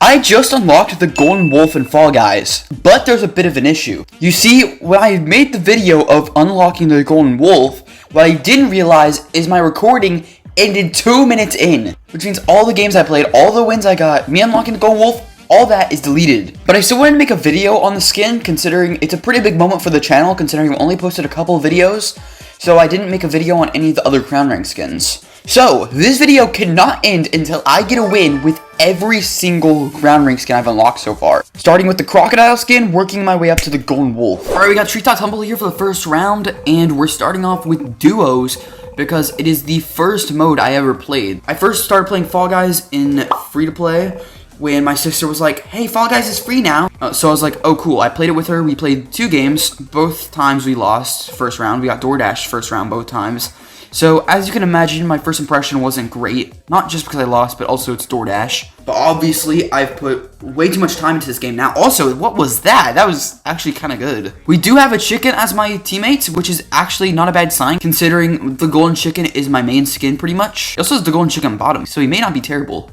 I just unlocked the Golden Wolf in Fall Guys, but there's a bit of an issue. You see, when I made the video of unlocking the Golden Wolf, what I didn't realize is my recording ended 2 minutes in, which means all the games I played, all the wins I got, me unlocking the Golden Wolf, all that is deleted. But I still wanted to make a video on the skin, considering it's a pretty big moment for the channel, considering I've only posted a couple of videos, so I didn't make a video on any of the other crown rank skins. So, this video cannot end until I get a win with every single ground rank skin I've unlocked so far. Starting with the Crocodile skin, working my way up to the Golden Wolf. Alright, we got Treetop Tumble here for the first round, and we're starting off with duos, because it is the first mode I ever played. I first started playing Fall Guys in free-to-play, when my sister was like, hey, Fall Guys is free now. So I was like, oh cool, I played it with her, we played 2 games, both times we lost first round, we got DoorDash first round both times. So, as you can imagine, my first impression wasn't great, not just because I lost, but also it's DoorDash. But obviously, I've put way too much time into this game now. Also, what was that? That was actually kind of good. We do have a chicken as my teammates, which is actually not a bad sign, considering the golden chicken is my main skin, pretty much. It also has the golden chicken bottom, so he may not be terrible.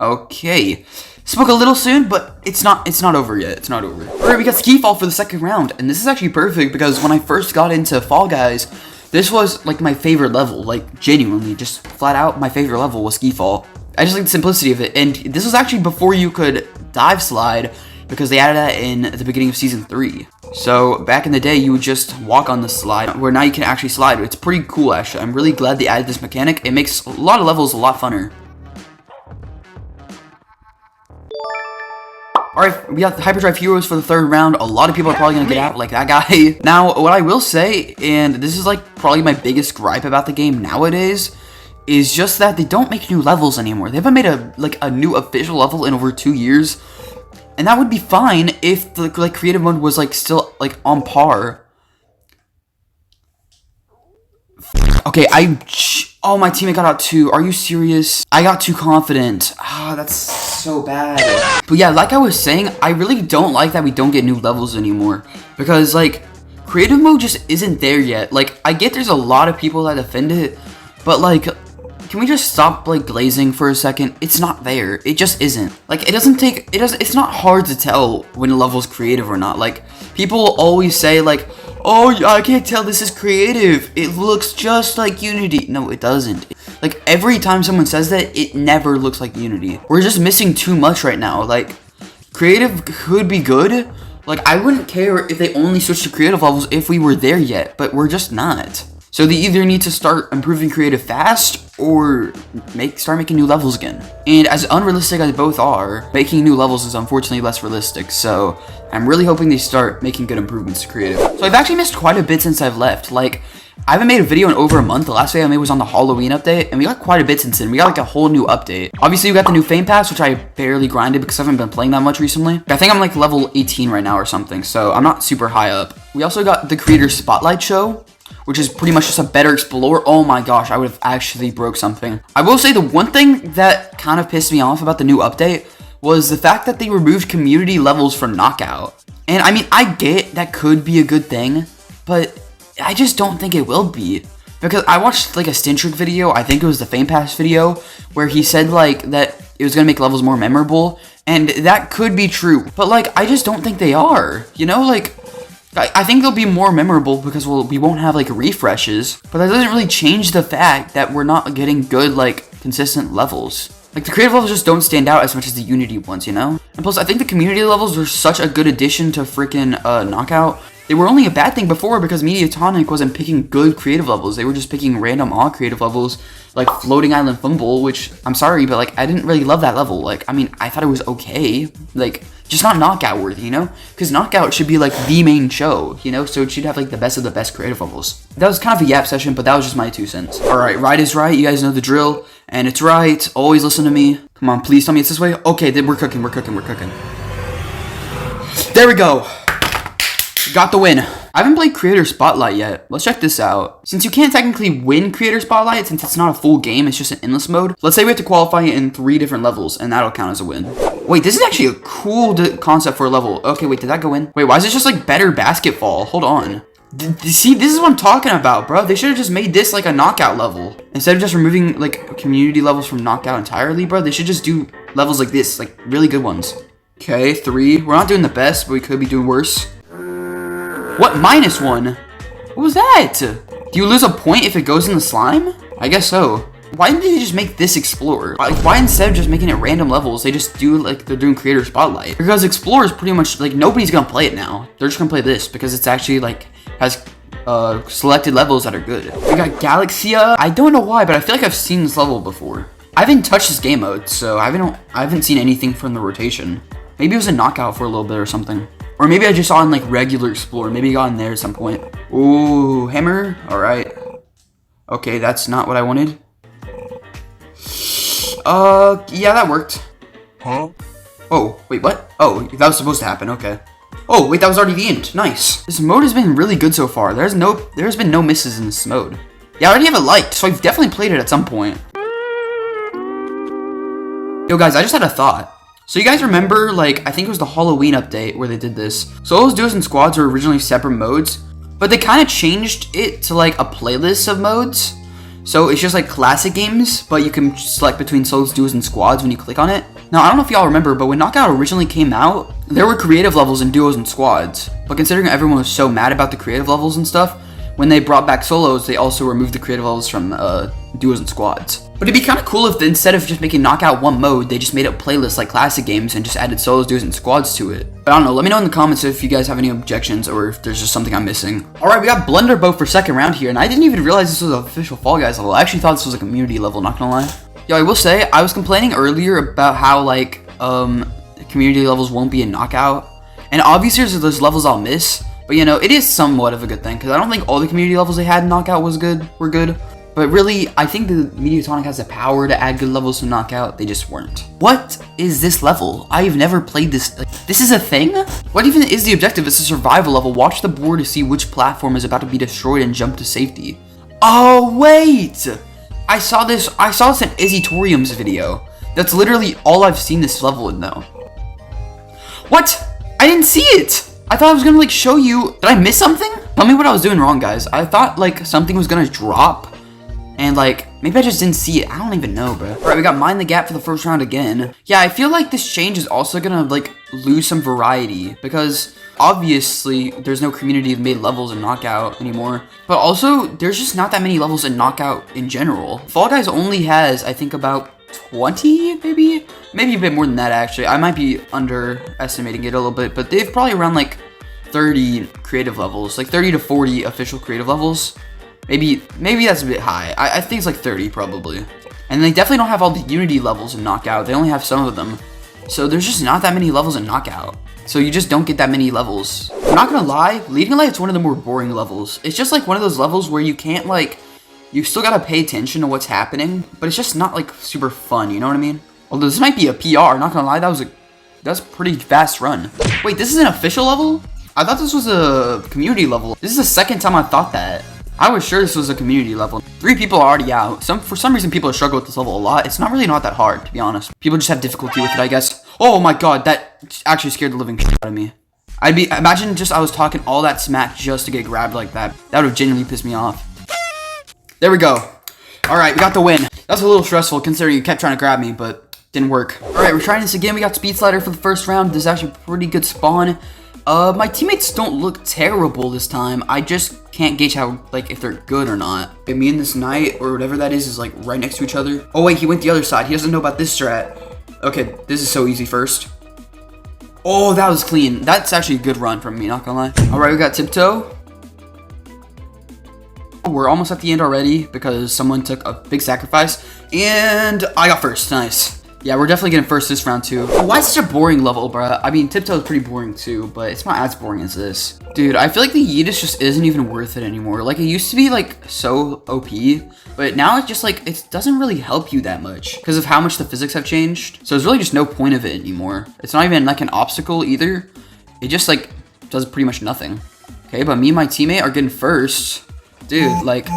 Okay. Spoke a little soon, but it's not over yet. It's not over. Alright, we got Ski Fall for the second round, and this is actually perfect, because when I first got into Fall Guys, this was, like, my favorite level, like, genuinely, just flat out, my favorite level was Ski Fall. I just like the simplicity of it, and this was actually before you could dive slide, because they added that in at the beginning of Season 3. So, back in the day, you would just walk on the slide, where now you can actually slide. It's pretty cool, actually. I'm really glad they added this mechanic. It makes a lot of levels a lot funner. Alright, we got the Hyperdrive Heroes for the third round. A lot of people are probably going to get out, like that guy. Now, what I will say, and this is like probably my biggest gripe about the game nowadays, is just that they don't make new levels anymore. They haven't made a new official level in over 2 years. And that would be fine if the creative mode was still on par. Okay, oh, my teammate got out too. Are you serious? I got too confident. Ah, that's so bad. But yeah, like I was saying, I really don't like that we don't get new levels anymore. Because, creative mode just isn't there yet. I get there's a lot of people that defend it, but, can we just stop, glazing for a second? It's not there. It just isn't. It's not hard to tell when a level's creative or not. People always say, oh, I can't tell this is creative. It looks just like Unity. No, it doesn't. Every time someone says that, it never looks like Unity. We're just missing too much right now. Creative could be good. I wouldn't care if they only switched to creative levels if we were there yet, but we're just not. So they either need to start improving creative fast, or start making new levels again. And as unrealistic as both are, making new levels is unfortunately less realistic, so I'm really hoping they start making good improvements to creative. So I've actually missed quite a bit since I've left. I haven't made a video in over a month. The last video I made was on the Halloween update, and we got quite a bit since then. We got a whole new update. Obviously, we got the new Fame Pass, which I barely grinded because I haven't been playing that much recently. I think I'm level 18 right now or something, so I'm not super high up. We also got the Creator Spotlight Show, which is pretty much just a better Explorer. Oh my gosh, I would have actually broke something. I will say the one thing that kind of pissed me off about the new update was the fact that they removed community levels for Knockout. And I mean, I get that could be a good thing, but I just don't think it will be. Because I watched a Stintrick video, I think it was the Fame Pass video, where he said that it was going to make levels more memorable, and that could be true. But I just don't think they are, you know, I think they'll be more memorable because we won't have refreshes, but that doesn't really change the fact that we're not getting good consistent levels. The creative levels just don't stand out as much as the Unity ones, you know? And plus, I think the community levels were such a good addition to freaking Knockout. They were only a bad thing before because Mediatonic wasn't picking good creative levels. They were just picking random odd creative levels, like Floating Island Fumble, which, I'm sorry, but I didn't really love that level. I mean, I thought it was okay. Just not Knockout worthy, you know? Because Knockout should be the main show, you know? So it should have the best of the best creative levels. That was kind of a yap session, but that was just my 2 cents. Alright, right is right. You guys know the drill. And it's right. Always listen to me. Come on, please tell me it's this way. Okay, then we're cooking. There we go. Got the win. I haven't played Creator Spotlight yet. Let's check this out. Since you can't technically win Creator Spotlight, since it's not a full game, it's just an endless mode, let's say we have to qualify in 3 different levels, and that'll count as a win. Wait, this is actually a cool concept for a level. Okay, wait, did that go in? Wait, why is it just better basketball? Hold on. See, this is what I'm talking about, bro. They should have just made this like a knockout level. Instead of just removing like community levels from knockout entirely, bro, they should just do levels like this, like really good ones. Okay, 3. We're not doing the best, but we could be doing worse. What? -1? What was that? Do you lose a point if it goes in the slime? I guess so. Why didn't they just make this Explorer? Like, why instead of just making it random levels, they just do like they're doing Creator Spotlight? Because Explorer is pretty much like nobody's gonna play it now. They're just gonna play this because it's actually like has selected levels that are good. We got Galaxia. I don't know why, but I feel like I've seen this level before. I haven't touched this game mode, so I haven't seen anything from the rotation. Maybe it was a knockout for a little bit or something. Or maybe I just saw it in like regular Explorer. Maybe it got in there at some point. Ooh, hammer. All right. Okay, that's not what I wanted. Yeah, that worked. Huh? Oh, wait, what? Oh, that was supposed to happen. Okay. Oh, wait, that was already the end. Nice. This mode has been really good so far. There's been no misses in this mode. Yeah, I already have it liked, so I've definitely played it at some point. Yo, guys, I just had a thought. So you guys remember, like, I think it was the Halloween update where they did this. Solos, duos, and squads were originally separate modes, but they kind of changed it to, like, a playlist of modes. So it's just, like, classic games, but you can select between solos, duos, and squads when you click on it. Now, I don't know if y'all remember, but when Knockout originally came out, there were creative levels in duos and squads. But considering everyone was so mad about the creative levels and stuff, when they brought back solos, they also removed the creative levels from duos and squads. But it'd be kind of cool if instead of just making Knockout one mode, they just made a playlist like classic games and just added solos, duos, and squads to it. But I don't know, let me know in the comments if you guys have any objections or if there's just something I'm missing. Alright, we got Blunderboat for second round here, and I didn't even realize this was an official Fall Guys level. I actually thought this was a community level, not gonna lie. Yo, I will say, I was complaining earlier about how, like, community levels won't be in Knockout. And obviously there's levels I'll miss, but you know, it is somewhat of a good thing, because I don't think all the community levels they had in Knockout were good. But really, I think the Mediatonic has the power to add good levels to Knockout, they just weren't. What is this level? I've never played this. This is a thing? What even is the objective? It's a survival level. Watch the board to see which platform is about to be destroyed and jump to safety. Oh, wait! I saw this in Izzy Torium's video. That's literally all I've seen this level in, though. What? I didn't see it! I thought I was gonna, like, show you. Did I miss something? Tell me what I was doing wrong, guys. I thought, like, something was gonna drop. And, like, maybe I just didn't see it. I don't even know, bro. Alright, we got Mind the Gap for the first round again. Yeah, I feel like this change is also gonna, like, lose some variety. Because, obviously, there's no community-made levels in Knockout anymore. But also, there's just not that many levels in Knockout in general. Fall Guys only has, I think, about 20, maybe? Maybe a bit more than that, actually. I might be underestimating it a little bit. But they've probably around, like, 30 creative levels. Like, 30 to 40 official creative levels. Maybe that's a bit high. I think it's like 30 probably. And they definitely don't have all the Unity levels in Knockout. They only have some of them. So there's just not that many levels in Knockout. So you just don't get that many levels. I'm not gonna lie, Leading a Light's one of the more boring levels. It's just like one of those levels where you can't like, you still gotta pay attention to what's happening, but it's just not like super fun, you know what I mean? Although this might be a PR, not gonna lie, that's a pretty fast run. Wait, this is an official level? I thought this was a community level. This is the second time I thought that. I was sure this was a community level. 3 people are already out. For some reason, people struggle with this level a lot. It's not that hard, to be honest. People just have difficulty with it, I guess. Oh my god, that actually scared the living shit out of me. Imagine just I was talking all that smack just to get grabbed like that. That would have genuinely pissed me off. There we go. Alright, we got the win. That was a little stressful considering you kept trying to grab me, but didn't work. Alright, we're trying this again. We got Speed Slider for the first round. This is actually a pretty good spawn. My teammates don't look terrible this time. I just can't gauge how, like, if they're good or not. And me and this knight, or whatever that is like right next to each other. Oh wait, he went the other side. He doesn't know about this strat. Okay, this is so easy first. Oh, that was clean. That's actually a good run from me, not gonna lie. Alright, we got Tiptoe. We're almost at the end already because someone took a big sacrifice. And I got first. Nice. Yeah, we're definitely getting first this round too. Why is such a boring level, bruh? I mean, Tiptoe is pretty boring too, but it's not as boring as this. Dude, I feel like the Yeetus just isn't even worth it anymore. Like, it used to be, like, so OP, but now it's just, like, it doesn't really help you that much because of how much the physics have changed. So there's really just no point of it anymore. It's not even, like, an obstacle either. It just, like, does pretty much nothing. Okay, but me and my teammate are getting first. Dude, like,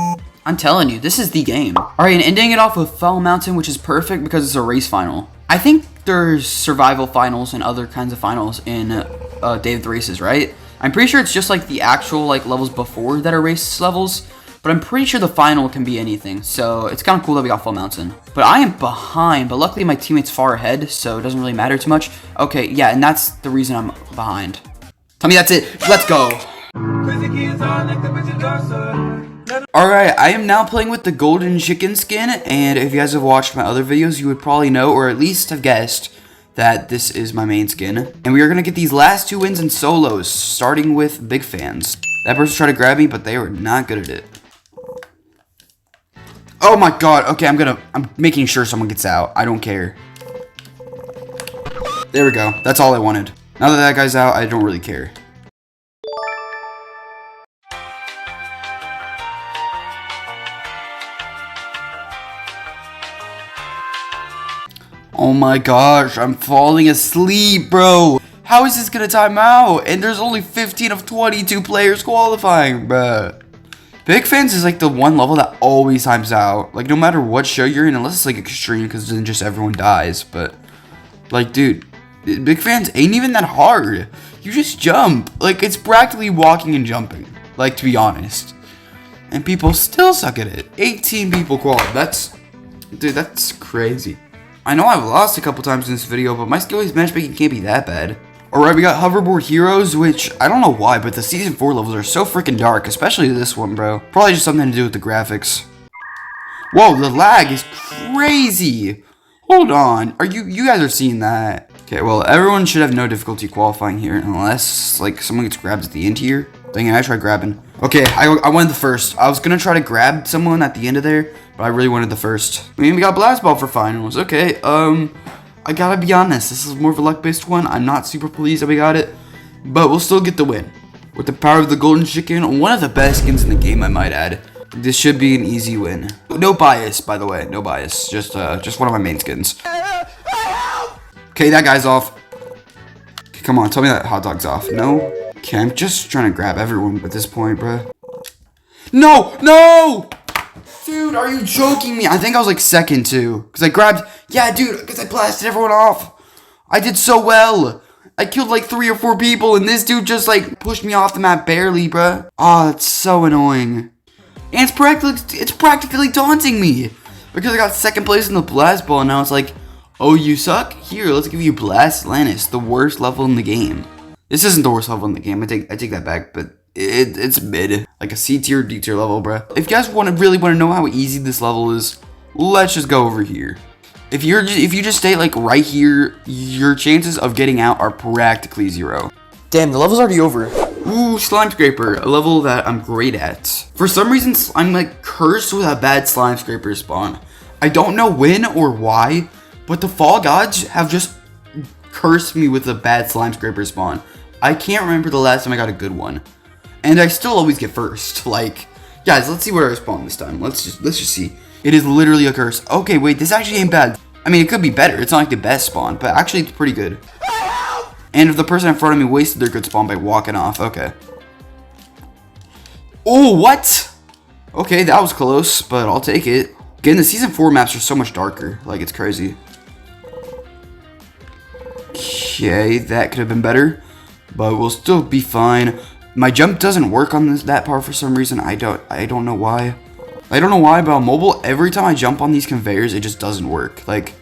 I'm telling you, this is the game. Alright, and ending it off with Foul Mountain, which is perfect because it's a race final. I think there's survival finals and other kinds of finals in Day of the Races, right? I'm pretty sure it's just like the actual like levels before that are race levels, but I'm pretty sure the final can be anything. So it's kind of cool that we got full mountain. But I am behind, but luckily my teammate's far ahead, so it doesn't really matter too much. Okay, yeah, and that's the reason I'm behind. Tell me that's it. Let's go. Alright, I am now playing with the golden chicken skin, and if you guys have watched my other videos, you would probably know, or at least have guessed, that this is my main skin. And we are going to get these last 2 wins in solos, starting with big fans. That person tried to grab me, but they were not good at it. Oh my god, okay, I'm making sure someone gets out. I don't care. There we go, that's all I wanted. Now that that guy's out, I don't really care. Oh my gosh, I'm falling asleep, bro. How is this gonna time out? And there's only 15 of 22 players qualifying, bruh. Big Fans is like the one level that always times out. Like, no matter what show you're in, unless it's like extreme, because then just everyone dies. But, like, dude, Big Fans ain't even that hard. You just jump. Like, it's practically walking and jumping. Like, to be honest. And people still suck at it. 18 people qualified. Dude, that's crazy. I know I've lost a couple times in this video, but my skill-based matchmaking can't be that bad. Alright, we got hoverboard heroes, which I don't know why, but the season 4 levels are so freaking dark, especially this one, bro. Probably just something to do with the graphics. Whoa, the lag is crazy. Hold on, you guys are seeing that? Okay, well, everyone should have no difficulty qualifying here, unless like someone gets grabbed at the end here. Dang it, I tried grabbing. Okay, I wanted the first. I was gonna try to grab someone at the end of there, but I really wanted the first. I mean, we got blast ball for finals. Okay, I gotta be honest, this is more of a luck-based one. I'm not super pleased that we got it, but we'll still get the win. With the power of the golden chicken, one of the best skins in the game, I might add. This should be an easy win. No bias, by the way, no bias. Just one of my main skins. Okay, that guy's off. Okay, come on, tell me that hot dog's off. No? Okay, I'm just trying to grab everyone at this point, bro. No! No! Dude, are you joking me? I think I was like second too. Because I grabbed... Yeah, dude, because I blasted everyone off. I did so well. I killed like 3 or 4 people and this dude just like pushed me off the map barely, bruh. Oh, that's so annoying. And it's practically taunting me. Because I got second place in the blast ball and now it's like, oh, you suck? Here, let's give you Blast Lannis, the worst level in the game. This isn't the worst level in the game. I take that back, but it's mid. Like a C tier, D tier level, bruh. If you guys really want to know how easy this level is, let's just go over here. If you just stay like right here, your chances of getting out are practically 0. Damn, the level's already over. Ooh, Slime Scraper, a level that I'm great at. For some reason, I'm like cursed with a bad Slime Scraper spawn. I don't know when or why, but the Fall Gods have just cursed me with a bad Slime Scraper spawn. I can't remember the last time I got a good one. And I still always get first. Like, guys, let's see where I spawn this time. Let's just see. It is literally a curse. Okay, wait, this actually ain't bad. I mean, it could be better. It's not like the best spawn, but actually it's pretty good. And if the person in front of me wasted their good spawn by walking off, okay. Oh, what? Okay, that was close, but I'll take it. Again, the season 4 maps are so much darker. Like, it's crazy. Okay, that could have been better, but we'll still be fine. My jump doesn't work on that part for some reason. I don't know why. I don't know why, but on mobile, every time I jump on these conveyors, it just doesn't work. Like,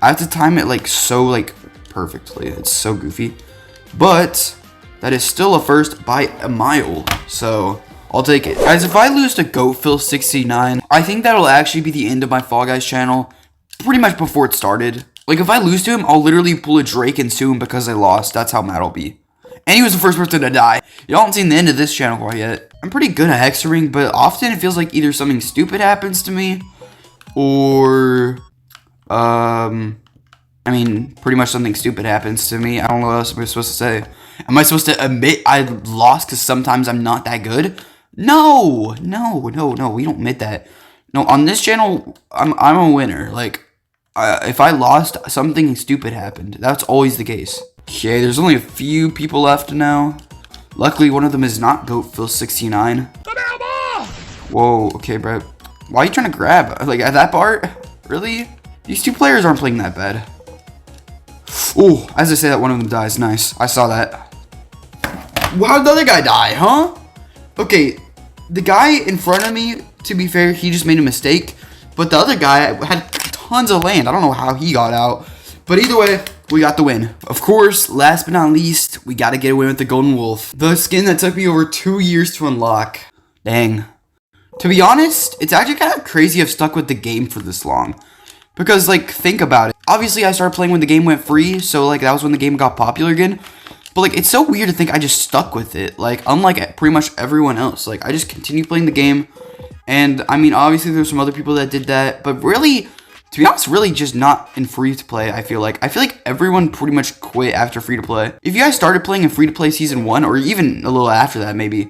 I have to time it like so like perfectly. It's so goofy, but that is still a first by a mile. So I'll take it, guys. If I lose to GoatPhil69, I think that'll actually be the end of my Fall Guys channel. Pretty much before it started. Like, if I lose to him, I'll literally pull a Drake and sue him because I lost. That's how mad I'll be. And he was the first person to die. Y'all haven't seen the end of this channel quite yet. I'm pretty good at hexering, but often it feels like either something stupid happens to me, or, I mean, pretty much something stupid happens to me. I don't know what else I'm supposed to say. Am I supposed to admit I lost because sometimes I'm not that good? No, we don't admit that. No, on this channel, I'm a winner. Like, if I lost, something stupid happened. That's always the case. Okay, there's only a few people left now. Luckily, one of them is not GoatPhil69. Whoa, okay, bro. Why are you trying to grab? Like, at that part? Really? These 2 players aren't playing that bad. Oh, as I say that, one of them dies. Nice. I saw that. How did the other guy die, huh? Okay, the guy in front of me, to be fair, he just made a mistake. But the other guy had tons of land. I don't know how he got out. But either way, we got the win. Of course, last but not least, we got to get away with the Golden Wolf. The skin that took me over 2 years to unlock. Dang. To be honest, it's actually kind of crazy I've stuck with the game for this long. Because, like, think about it. Obviously, I started playing when the game went free. So, like, that was when the game got popular again. But, like, it's so weird to think I just stuck with it. Like, unlike pretty much everyone else. Like, I just continued playing the game. And, I mean, obviously, there's some other people that did that. But really, to be honest, really just not in free-to-play, I feel like. I feel like everyone pretty much quit after free-to-play. If you guys started playing in free-to-play Season 1, or even a little after that, maybe,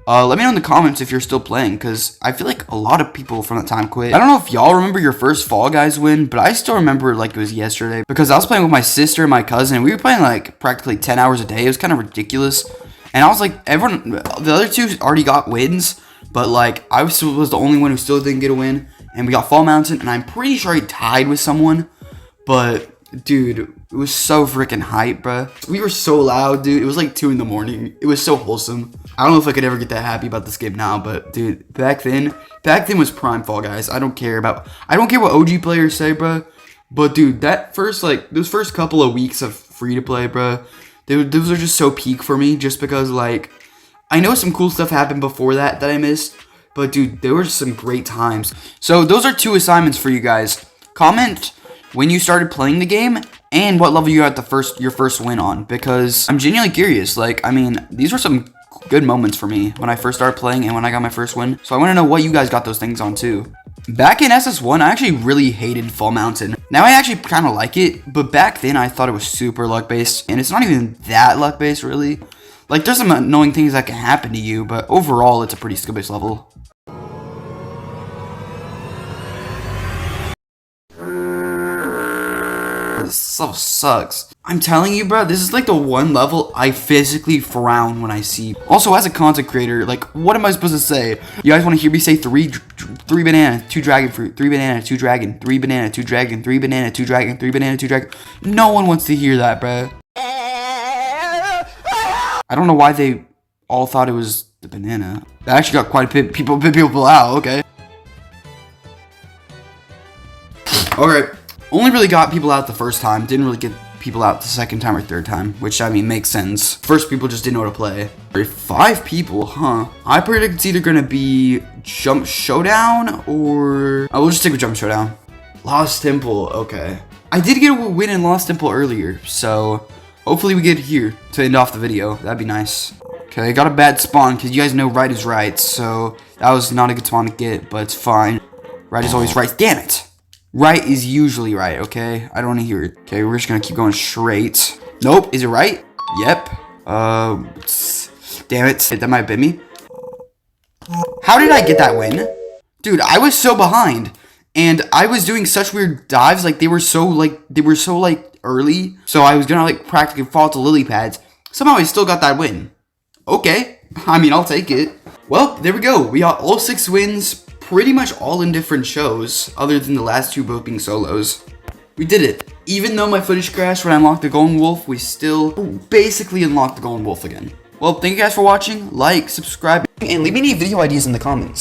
let me know in the comments if you're still playing, because I feel like a lot of people from that time quit. I don't know if y'all remember your first Fall Guys win, but I still remember like it was yesterday, because I was playing with my sister and my cousin, and we were playing like practically 10 hours a day. It was kind of ridiculous, and I was like, everyone, the other two already got wins, but like, I was the only one who still didn't get a win, and we got Fall Mountain, and I'm pretty sure I tied with someone, but dude, it was so freaking hype, bruh. We were so loud, dude. It was like 2 in the morning. It was so wholesome. I don't know if I could ever get that happy about this game now, but dude, back then was prime Fall Guys. I don't care what OG players say, bruh. But dude, those first couple of weeks of free to play, bruh, those are just so peak for me, just because like, I know some cool stuff happened before that I missed, but dude, there were some great times. So those are 2 assignments for you guys. Comment when you started playing the game, and what level you got your first win on, because I'm genuinely curious. Like, I mean, these were some good moments for me when I first started playing and when I got my first win, so I want to know what you guys got those things on too. Back in SS1, I actually really hated Fall Mountain. Now I actually kind of like it, but back then I thought it was super luck-based, and it's not even that luck-based, really. Like, there's some annoying things that can happen to you, but overall, it's a pretty skill-based level. This level sucks. I'm telling you, bro, this is like the one level I physically frown when I see. Also, as a content creator, like, what am I supposed to say? You guys want to hear me say three banana, 2 dragon fruit, 3 banana, 2 dragon, 3 banana, 2 dragon, 3 banana, 2 dragon, 3 banana, 2 dragon? No one wants to hear that, bro. I don't know why they all thought it was the banana. That actually got quite a bit people out. Okay. All right. Only really got people out the first time. Didn't really get people out the second time or third time, which, I mean, makes sense. First, people just didn't know how to play. 5 people, huh? I predict it's either gonna be Jump Showdown or... I will just stick with Jump Showdown. Lost Temple, okay. I did get a win in Lost Temple earlier, so hopefully we get here to end off the video. That'd be nice. Okay, I got a bad spawn, because you guys know right is right, so that was not a good spawn to get, but it's fine. Right is always right. Damn it! Right is usually right, okay? I don't want to hear it. Okay, we're just gonna keep going straight. Nope, is it right? Yep. Damn it. That might have been me. How did I get that win? Dude, I was so behind. And I was doing such weird dives, like, they were so early. So I was gonna, like, practically fall to lily pads. Somehow I still got that win. Okay. I mean, I'll take it. Well, there we go. We got all 6 wins. Pretty much all in different shows, other than the last 2 both being solos. We did it. Even though my footage crashed when I unlocked the Golden Wolf, we still basically unlocked the Golden Wolf again. Well, thank you guys for watching. Like, subscribe, and leave me any video ideas in the comments.